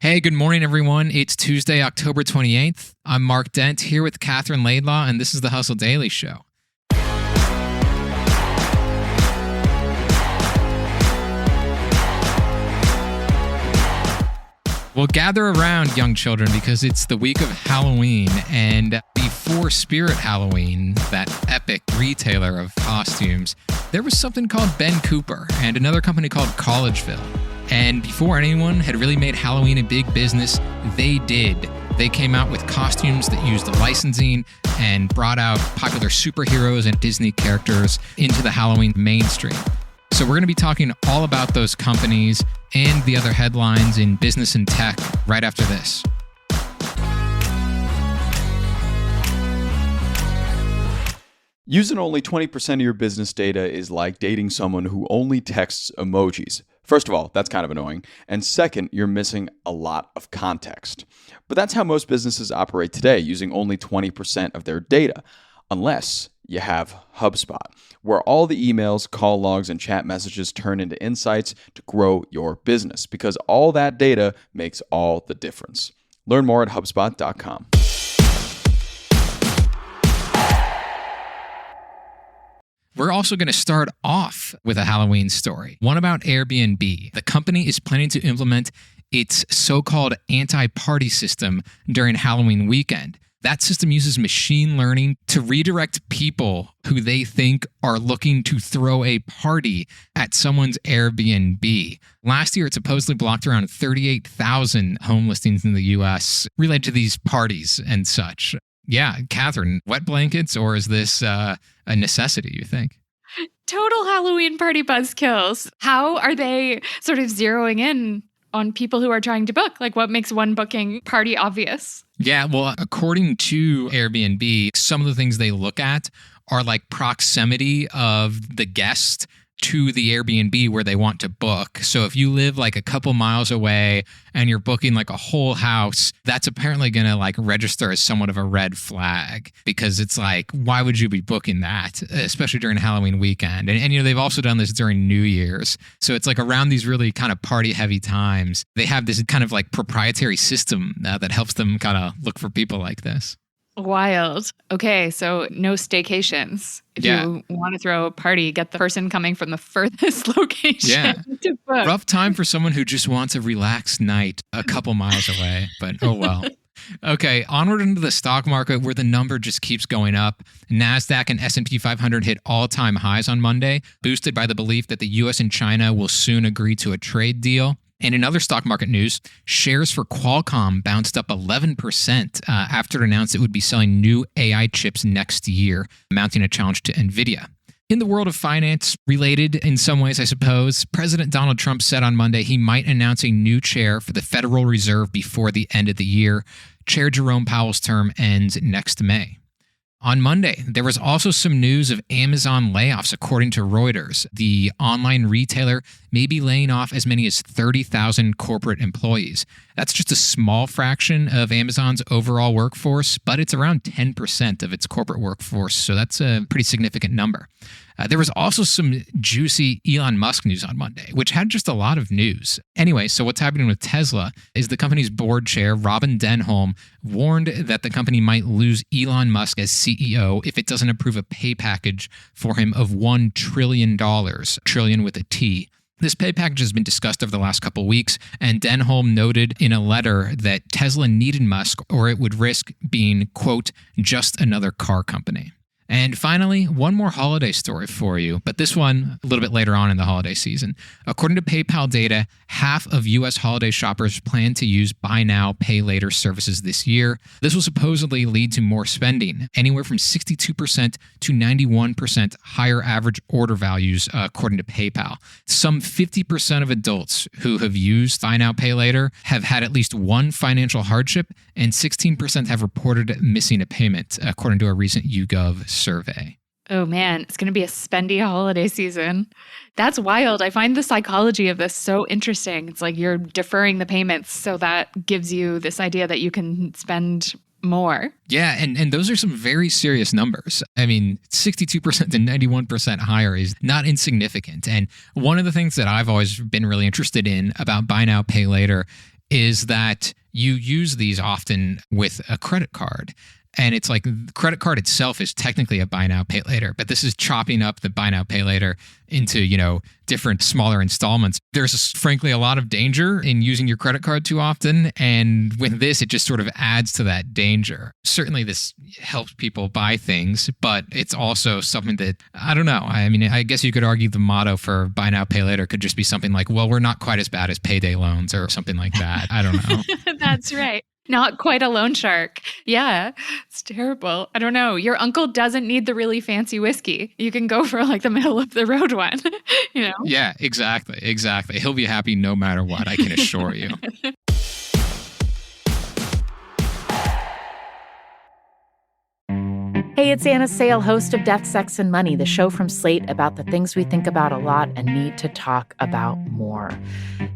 Hey, good morning, everyone. It's Tuesday, October 28th. I'm Mark Dent here with Katherine Laidlaw, and this is the Hustle Daily Show. Well, gather around, young children, because it's the week of Halloween, and before Spirit Halloween, that epic retailer of costumes, there was something called Ben Cooper and another company called Collegeville. And before anyone had really made Halloween a big business, they did. They came out with costumes that used the licensing and brought out popular superheroes and Disney characters into the Halloween mainstream. So we're going to be talking all about those companies and the other headlines in business and tech right after this. Using only 20% of your business data is like dating someone who only texts emojis. First of all, that's kind of annoying. And second, you're missing a lot of context. But that's how most businesses operate today, using only 20% of their data, unless you have HubSpot, where all the emails, call logs, and chat messages turn into insights to grow your business, because all that data makes all the difference. Learn more at HubSpot.com. We're also going to start off with a Halloween story, one about Airbnb. The company is planning to implement its so-called anti-party system during Halloween weekend. That system uses machine learning to redirect people who they think are looking to throw a party at someone's Airbnb. Last year, it supposedly blocked around 38,000 home listings in the U.S. related to these parties and such. Yeah, Katherine, wet blankets, or is this a necessity, you think? Total Halloween party buzzkills. How are they sort of zeroing in on people who are trying to book? Like, what makes one booking party obvious? Yeah, well, according to Airbnb, some of the things they look at are like proximity of the guest to the Airbnb where they want to book. So if you live like a couple miles away and you're booking like a whole house, that's apparently going to like register as somewhat of a red flag, because it's like, why would you be booking that, especially during Halloween weekend? And you know, they've also done this during New Year's. So it's like around these really kind of party heavy times, they have this kind of like proprietary system that helps them kind of look for people like this. Wild. Okay, so no staycations. If you want to throw a party, get the person coming from the furthest location to book. Rough time for someone who just wants a relaxed night a couple miles away, but oh well. Okay, onward into the stock market where the number just keeps going up. NASDAQ and S&P 500 hit all-time highs on Monday, boosted by the belief that the U.S. and China will soon agree to a trade deal. And in other stock market news, shares for Qualcomm bounced up 11% after it announced it would be selling new AI chips next year, mounting a challenge to Nvidia. In the world of finance, related in some ways, I suppose, President Donald Trump said on Monday he might announce a new chair for the Federal Reserve before the end of the year. Chair Jerome Powell's term ends next May. On Monday, there was also some news of Amazon layoffs, according to Reuters. The online retailer may be laying off as many as 30,000 corporate employees. That's just a small fraction of Amazon's overall workforce, but it's around 10% of its corporate workforce, so that's a pretty significant number. There was also some juicy Elon Musk news on Monday, which had just a lot of news. Anyway, so what's happening with Tesla is the company's board chair, Robin Denholm, warned that the company might lose Elon Musk as CEO if it doesn't approve a pay package for him of $1 trillion, trillion with a T. This pay package has been discussed over the last couple of weeks, and Denholm noted in a letter that Tesla needed Musk or it would risk being, quote, just another car company. And finally, one more holiday story for you, but this one a little bit later on in the holiday season. According to PayPal data, half of U.S. holiday shoppers plan to use buy now, pay later services this year. This will supposedly lead to more spending, anywhere from 62% to 91% higher average order values, according to PayPal. Some 50% of adults who have used buy now, pay later have had at least one financial hardship, and 16% have reported missing a payment, according to a recent YouGov survey. Oh man, it's going to be a spendy holiday season. That's wild. I find the psychology of this so interesting. It's like you're deferring the payments, so that gives you this idea that you can spend more. Yeah, and those are some very serious numbers. I mean, 62% to 91% higher is not insignificant. And one of the things that I've always been really interested in about buy now, pay later is that you use these often with a credit card. And it's like the credit card itself is technically a buy now, pay later, but this is chopping up the buy now, pay later into, different smaller installments. There's frankly a lot of danger in using your credit card too often. And with this, it just sort of adds to that danger. Certainly this helps people buy things, but it's also something that, I don't know. I mean, I guess you could argue the motto for buy now, pay later could just be something like, well, we're not quite as bad as payday loans or something like that. I don't know. That's right. Not quite a loan shark. Yeah, it's terrible. I don't know. Your uncle doesn't need the really fancy whiskey. You can go for like the middle of the road one, Yeah, exactly. He'll be happy no matter what, I can assure you. Hey, it's Anna Sale, host of Death, Sex, and Money, the show from Slate about the things we think about a lot and need to talk about more.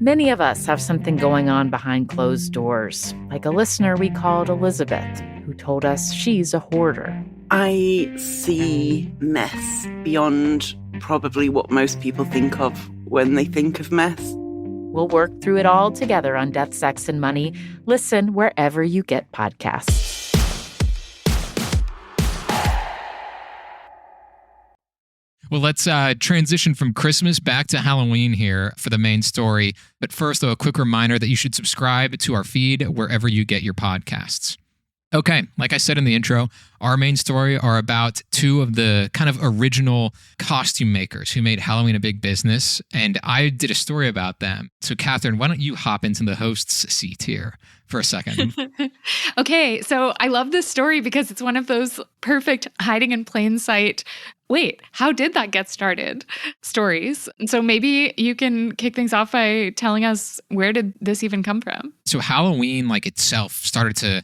Many of us have something going on behind closed doors, like a listener we called Elizabeth, who told us she's a hoarder. I see mess beyond probably what most people think of when they think of mess. We'll work through it all together on Death, Sex, and Money. Listen wherever you get podcasts. Well, let's transition from Christmas back to Halloween here for the main story. But first, though, a quick reminder that you should subscribe to our feed wherever you get your podcasts. Okay, like I said in the intro, our main story are about two of the kind of original costume makers who made Halloween a big business, and I did a story about them. So, Katherine, why don't you hop into the host's seat here for a second? Okay, so I love this story because it's one of those perfect hiding in plain sight, wait, how did that get started stories. And so maybe you can kick things off by telling us, where did this even come from? So Halloween, like itself, started to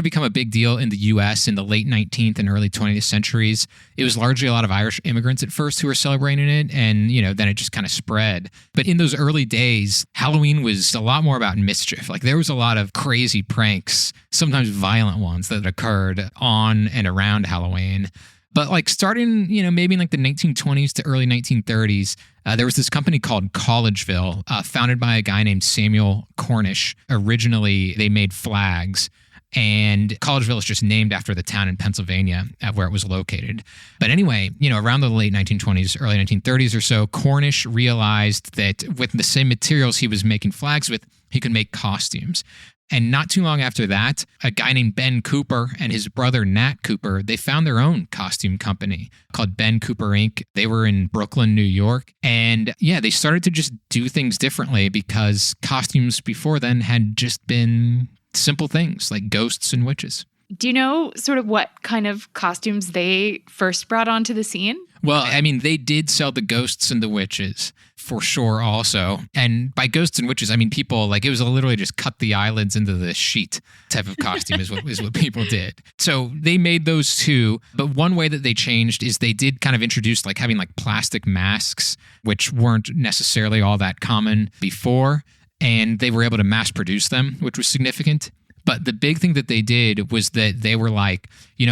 become a big deal in the U.S. in the late 19th and early 20th centuries. It was largely a lot of Irish immigrants at first who were celebrating it, and then it just kind of spread. But in those early days, Halloween was a lot more about mischief. Like there was a lot of crazy pranks, sometimes violent ones that occurred on and around Halloween. But like starting, maybe in like the 1920s to early 1930s, there was this company called Collegeville, founded by a guy named Samuel Cornish. Originally, they made flags. And Collegeville is just named after the town in Pennsylvania where it was located. But anyway, around the late 1920s, early 1930s or so, Cornish realized that with the same materials he was making flags with, he could make costumes. And not too long after that, a guy named Ben Cooper and his brother Nat Cooper, they found their own costume company called Ben Cooper Inc. They were in Brooklyn, New York. And yeah, they started to just do things differently because costumes before then had just been simple things like ghosts and witches. Do you know sort of what kind of costumes they first brought onto the scene? Well, I mean, they did sell the ghosts and the witches for sure also. And by ghosts and witches, I mean people, like it was literally just cut the eyelids into the sheet type of costume is what people did. So they made those too. But one way that they changed is they did kind of introduce like having like plastic masks, which weren't necessarily all that common before. And they were able to mass produce them, which was significant. But the big thing that they did was that they were like,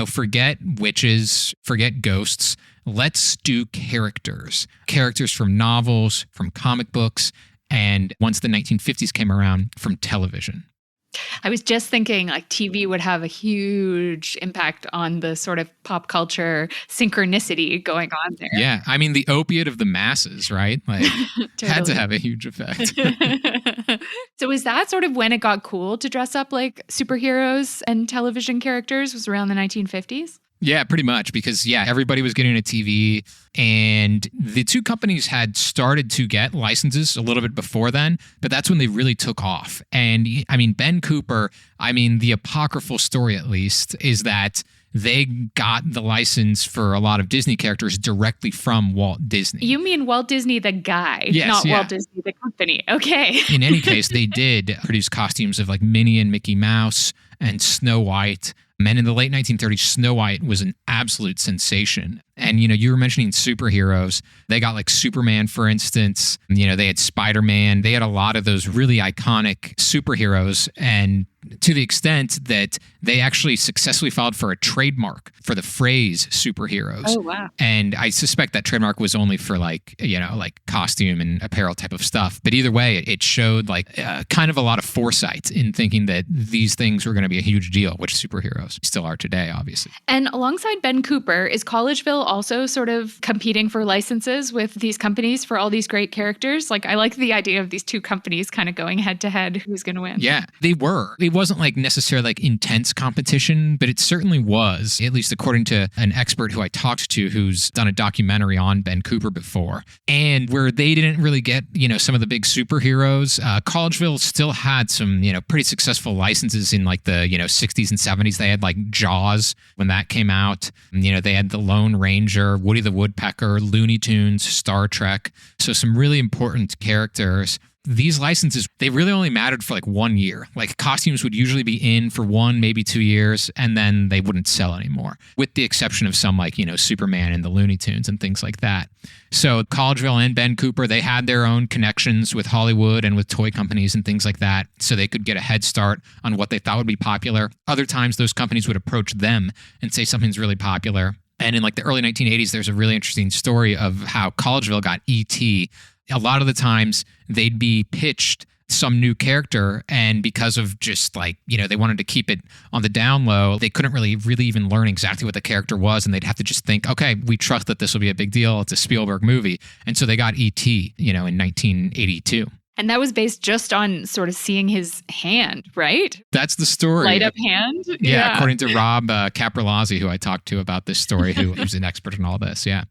forget witches, forget ghosts. Let's do characters from novels, from comic books, and once the 1950s came around, from television. I was just thinking like TV would have a huge impact on the sort of pop culture synchronicity going on there. Yeah. I mean, the opiate of the masses, right? Like had to have a huge effect. So is that sort of when it got cool to dress up like superheroes and television characters? Was around the 1950s? Yeah, pretty much. Because, everybody was getting a TV. And the two companies had started to get licenses a little bit before then. But that's when they really took off. And, I mean, Ben Cooper, the apocryphal story at least, is that they got the license for a lot of Disney characters directly from Walt Disney. You mean Walt Disney the guy, not Walt Disney the company. Okay. In any case, they did produce costumes of like Minnie and Mickey Mouse, and Snow White. And in the late 1930s, Snow White was an absolute sensation. And, you were mentioning superheroes. They got like Superman, for instance. They had Spider-Man. They had a lot of those really iconic superheroes. And to the extent that they actually successfully filed for a trademark for the phrase superheroes. Oh, wow. And I suspect that trademark was only for like costume and apparel type of stuff. But either way, it showed like kind of a lot of foresight in thinking that these things were going to be a huge deal, which superheroes still are today, obviously. And alongside Ben Cooper, is Collegeville also sort of competing for licenses with these companies for all these great characters? Like, I like the idea of these two companies kind of going head to head. Who's going to win? Yeah, they were. It wasn't like necessarily like intense competition, but it certainly was, at least according to an expert who I talked to who's done a documentary on Ben Cooper before. And where they didn't really get, some of the big superheroes, Collegeville still had some, pretty successful licenses in like the, 60s and 70s. They had like Jaws when that came out. They had the Lone Ranger, Woody the Woodpecker, Looney Tunes, Star Trek. So some really important characters. These licenses, they really only mattered for like 1 year. Like costumes would usually be in for 1, maybe 2 years, and then they wouldn't sell anymore, with the exception of some like, Superman and the Looney Tunes and things like that. So Collegeville and Ben Cooper, they had their own connections with Hollywood and with toy companies and things like that, so they could get a head start on what they thought would be popular. Other times, those companies would approach them and say something's really popular. And in like the early 1980s, there's a really interesting story of how Collegeville got E.T. A lot of the times they'd be pitched some new character, and because of just like, they wanted to keep it on the down low, they couldn't really even learn exactly what the character was, and they'd have to just think, okay, we trust that this will be a big deal. It's a Spielberg movie. And so they got E.T., in 1982. And that was based just on sort of seeing his hand, right? That's the story. Light up hand? Yeah, according to Rob Caprilazzi, who I talked to about this story, who's an expert in all this. Yeah.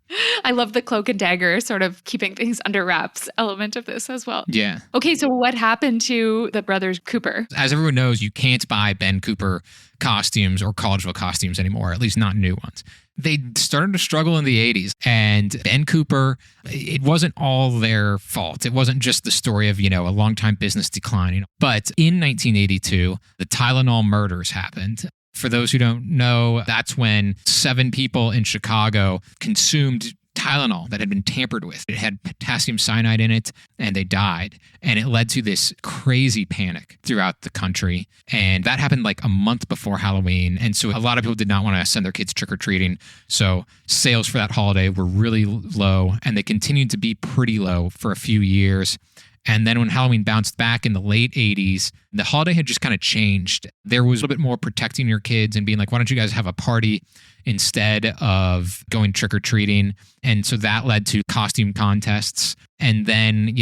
I love the cloak and dagger sort of keeping things under wraps element of this as well. Yeah. Okay, so what happened to the brothers Cooper? As everyone knows, you can't buy Ben Cooper costumes or Collegeville costumes anymore, at least not new ones. They started to struggle in the 80s, and Ben Cooper, it wasn't all their fault. It wasn't just the story of, a long-time business decline. But in 1982, the Tylenol murders happened. For those who don't know, that's when 7 people in Chicago consumed Tylenol that had been tampered with. It had potassium cyanide in it, and they died. And it led to this crazy panic throughout the country. And that happened like a month before Halloween. And so a lot of people did not want to send their kids trick-or-treating. So sales for that holiday were really low, and they continued to be pretty low for a few years. And then when Halloween bounced back in the late 80s, the holiday had just kind of changed. There was a little bit more protecting your kids and being like, why don't you guys have a party instead of going trick-or-treating? And so that led to costume contests. And then,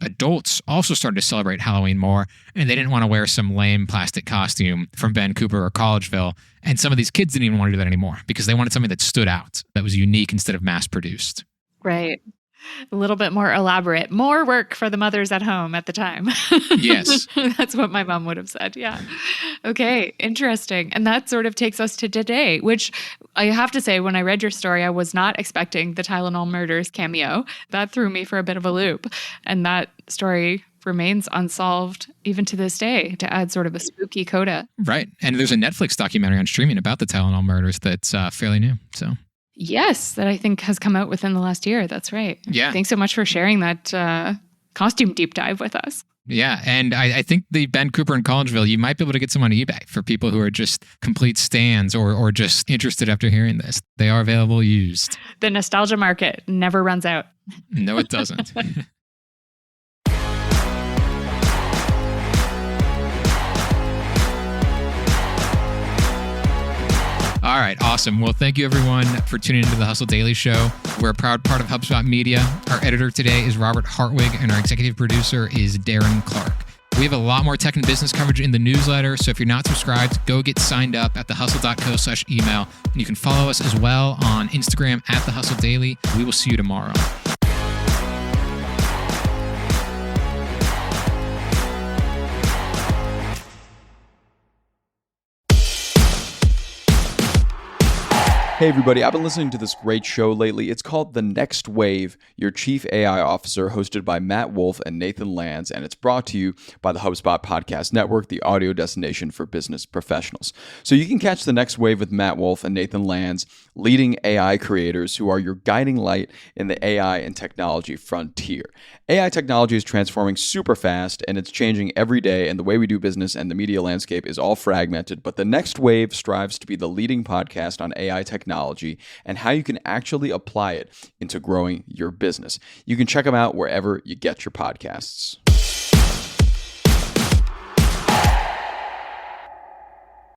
adults also started to celebrate Halloween more, and they didn't want to wear some lame plastic costume from Ben Cooper or Collegeville. And some of these kids didn't even want to do that anymore because they wanted something that stood out, that was unique instead of mass-produced. Right. A little bit more elaborate, more work for the mothers at home at the time. Yes. That's what my mom would have said. Yeah. Okay. Interesting. And that sort of takes us to today, which I have to say, when I read your story, I was not expecting the Tylenol murders cameo. That threw me for a bit of a loop. And that story remains unsolved even to this day, to add sort of a spooky coda. Right. And there's a Netflix documentary on streaming about the Tylenol murders that's fairly new. So. Yes, that I think has come out within the last year. That's right. Yeah. Thanks so much for sharing that costume deep dive with us. Yeah. And I think the Ben Cooper and Collegeville, you might be able to get some on eBay for people who are just complete stans or just interested after hearing this. They are available used. The nostalgia market never runs out. No, it doesn't. All right, awesome. Well, thank you everyone for tuning into the Hustle Daily Show. We're a proud part of Hubspot Media. Our editor today is Robert Hartwig, and our executive producer is Darren Clarke. We have a lot more tech and business coverage in the newsletter, so if you're not subscribed, go get signed up at thehustle.co/email. And you can follow us as well on Instagram at The Hustle Daily. We will see you tomorrow. Hey everybody, I've been listening to this great show lately. It's called The Next Wave, Your Chief AI Officer, hosted by Matt Wolf and Nathan Lands, and it's brought to you by the Hubspot Podcast Network, the audio destination for business professionals. So you can catch The Next Wave with Matt Wolf and Nathan Lands, leading AI creators who are your guiding light in the AI and technology frontier. AI technology is transforming super fast, and it's changing every day, and the way we do business and the media landscape is all fragmented, but The Next Wave strives to be the leading podcast on AI technology and how you can actually apply it into growing your business. You can check them out wherever you get your podcasts.